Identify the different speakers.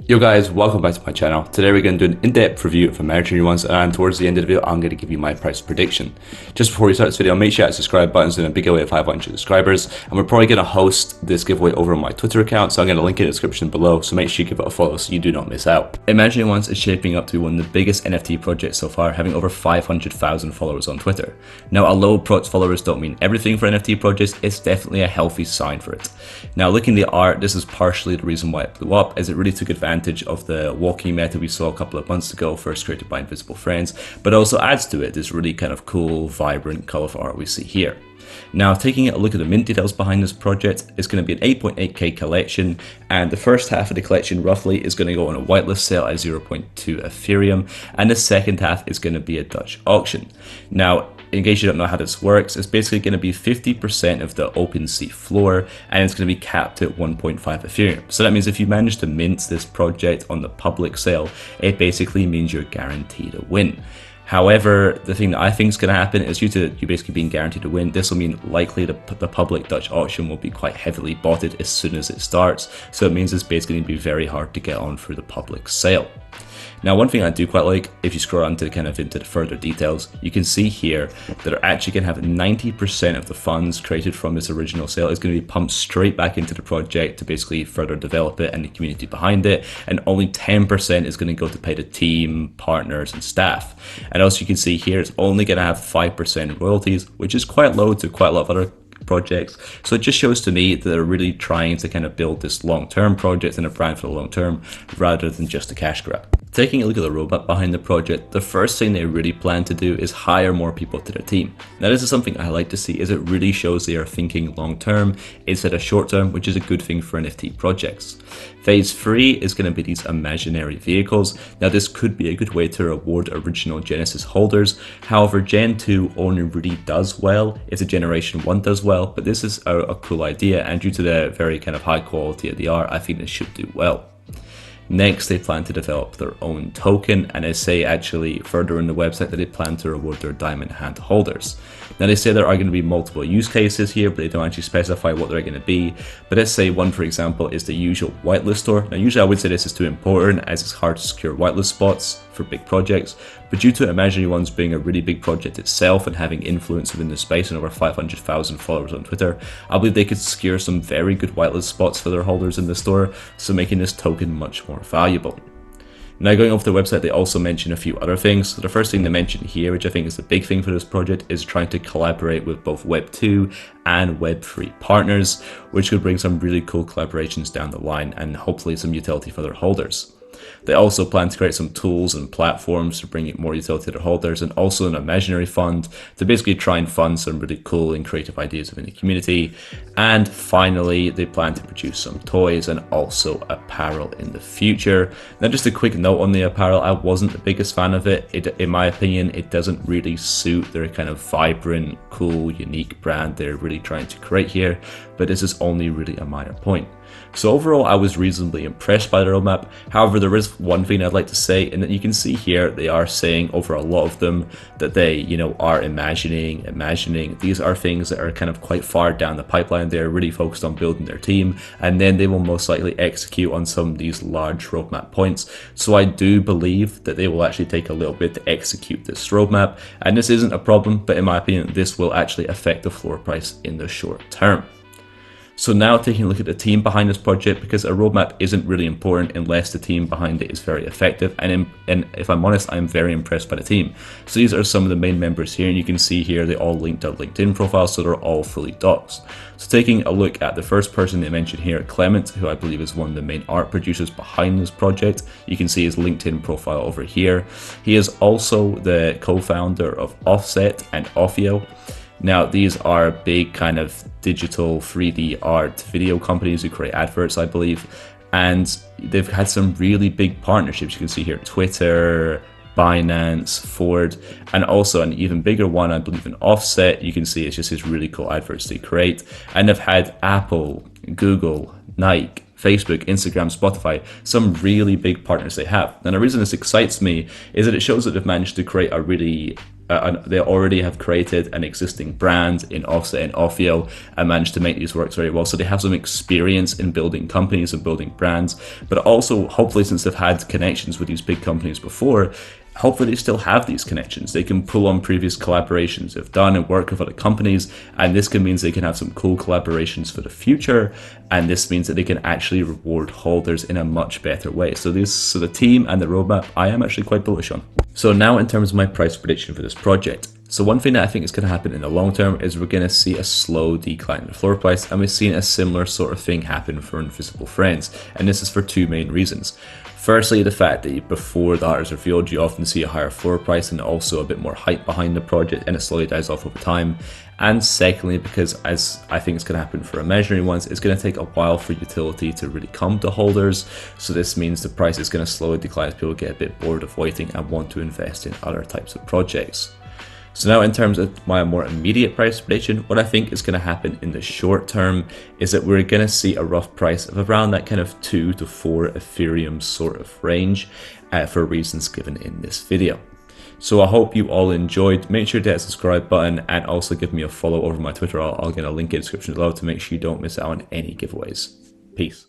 Speaker 1: Yo guys, welcome back to my channel. Today we're going to do an in-depth review of Emerging ones, and towards the end of the video I'm going to give you my price prediction. Just before we start this video, make sure you hit the subscribe button so a big giveaway of 500 subscribers, and we're probably going to host this giveaway over on my Twitter account, so I'm going to link it in the description below, so make sure you give it a follow so you do not miss out. Emerging Ones is shaping up to be one of the biggest NFT projects so far, having over 500,000 followers on Twitter. Now, although followers don't mean everything for NFT projects, it's definitely a healthy sign for it. Now, looking at the art, this is partially the reason why it blew up, as it really took advantage of the walking meta we saw a couple of months ago, first created by Invisible Friends, but also adds to it this really kind of cool, vibrant, colorful art we see here. Now, taking a look at the mint details behind this project, it's going to be an 8.8k collection, and the first half of the collection roughly is going to go on a whitelist sale at 0.2 Ethereum, and the second half is going to be a Dutch auction. Now, in case you don't know how this works, it's basically going to be 50% of the OpenSea floor, and it's going to be capped at 1.5 Ethereum. So that means if you manage to mint this project on the public sale, it basically means you're guaranteed a win. However, the thing that I think is going to happen is due to you basically being guaranteed to win, this will mean likely the public Dutch auction will be quite heavily botted as soon as it starts. So it means it's basically going to be very hard to get on for the public sale. Now, one thing I do quite like, if you scroll on to into the further details, you can see here that are actually going to have 90% of the funds created from this original sale is going to be pumped straight back into the project to basically further develop it and the community behind it, and only 10% is going to go to pay the team, partners, and staff. And also you can see here it's only going to have 5% royalties, which is quite low to quite a lot of other projects. So it just shows to me that they're really trying to kind of build this long-term project and a brand for the long term rather than just a cash grab. Taking a look at the roadmap behind the project, the first thing they really plan to do is hire more people to their team. Now, this is something I like to see, as it really shows they are thinking long term instead of short term, which is a good thing for NFT projects. Phase 3 is going to be these imaginary vehicles. Now, this could be a good way to reward original Genesis holders. However, Gen 2 only really does well if the Generation 1 does well, but this is a cool idea, and due to the very kind of high quality of the art, I think this should do well. Next, they plan to develop their own token, and they say actually further in the website that they plan to reward their diamond hand holders. Now, they say there are going to be multiple use cases here, but they don't actually specify what they're going to be. But let's say one, for example, is the usual whitelist store. Now, usually I would say this is too important, as it's hard to secure whitelist spots for big projects, but due to Imaginary Ones being a really big project itself and having influence within the space and over 500,000 followers on Twitter, I believe they could secure some very good whitelist spots for their holders in the store, so making this token much more valuable. Now, going over the website, they also mention a few other things. So the first thing they mention here, which I think is the big thing for this project, is trying to collaborate with both Web 2 and Web 3 partners, which could bring some really cool collaborations down the line and hopefully some utility for their holders. They also plan to create some tools and platforms to bring more utility to their holders, and also an imaginary fund to basically try and fund some really cool and creative ideas within the community. And finally, they plan to produce some toys and also apparel in the future. Now, just a quick note on the apparel, I wasn't the biggest fan of it. In my opinion, it doesn't really suit their kind of vibrant, cool, unique brand they're really trying to create here, but this is only really a minor point. So overall, I was reasonably impressed by the roadmap. However, there is one thing I'd like to say, and that you can see here, they are saying over a lot of them that they, are imagining. These are things that are kind of quite far down the pipeline. They're really focused on building their team, and then they will most likely execute on some of these large roadmap points. So I do believe that they will actually take a little bit to execute this roadmap, and this isn't a problem, but in my opinion, this will actually affect the floor price in the short term. So now taking a look at the team behind this project, because a roadmap isn't really important unless the team behind it is very effective, and if I'm honest, I'm very impressed by the team. So these are some of the main members here, and you can see here they all linked their LinkedIn profiles, so they're all fully doxed. So taking a look at the first person they mentioned here, Clement, who I believe is one of the main art producers behind this project, you can see his LinkedIn profile over here. He is also the co-founder of Offset and Offio. Now, these are big kind of digital 3D art video companies who create adverts, I believe, and they've had some really big partnerships. You can see here Twitter, Binance, Ford, and also an even bigger one, I believe, in Offset. You can see it's just these really cool adverts they create, and they've had Apple, Google, Nike, Facebook, Instagram, Spotify, some really big partners they have. And the reason this excites me is that it shows that they've managed to create a really they already have created an existing brand in Offset and Offio and managed to make these works very well. So they have some experience in building companies and building brands, but also hopefully since they've had connections with these big companies before, hopefully they still have these connections. They can pull on previous collaborations they've done and work with other companies, and this means they can have some cool collaborations for the future, and this means that they can actually reward holders in a much better way. So the team and the roadmap I am actually quite bullish on. So now in terms of my price prediction for this project. So one thing that I think is going to happen in the long term is we're going to see a slow decline in the floor price, and we've seen a similar sort of thing happen for Invisible Friends, and this is for two main reasons. Firstly, the fact that before the art is revealed, you often see a higher floor price and also a bit more hype behind the project, and it slowly dies off over time. And secondly, because as I think it's going to happen for imaginary ones, it's going to take a while for utility to really come to holders. So this means the price is going to slowly decline as people get a bit bored of waiting and want to invest in other types of projects. So now in terms of my more immediate price prediction, what I think is going to happen in the short term is that we're going to see a rough price of around that kind of 2 to 4 Ethereum sort of range for reasons given in this video. So I hope you all enjoyed. Make sure to hit the subscribe button and also give me a follow over my Twitter. I'll get a link in the description below to make sure you don't miss out on any giveaways. Peace.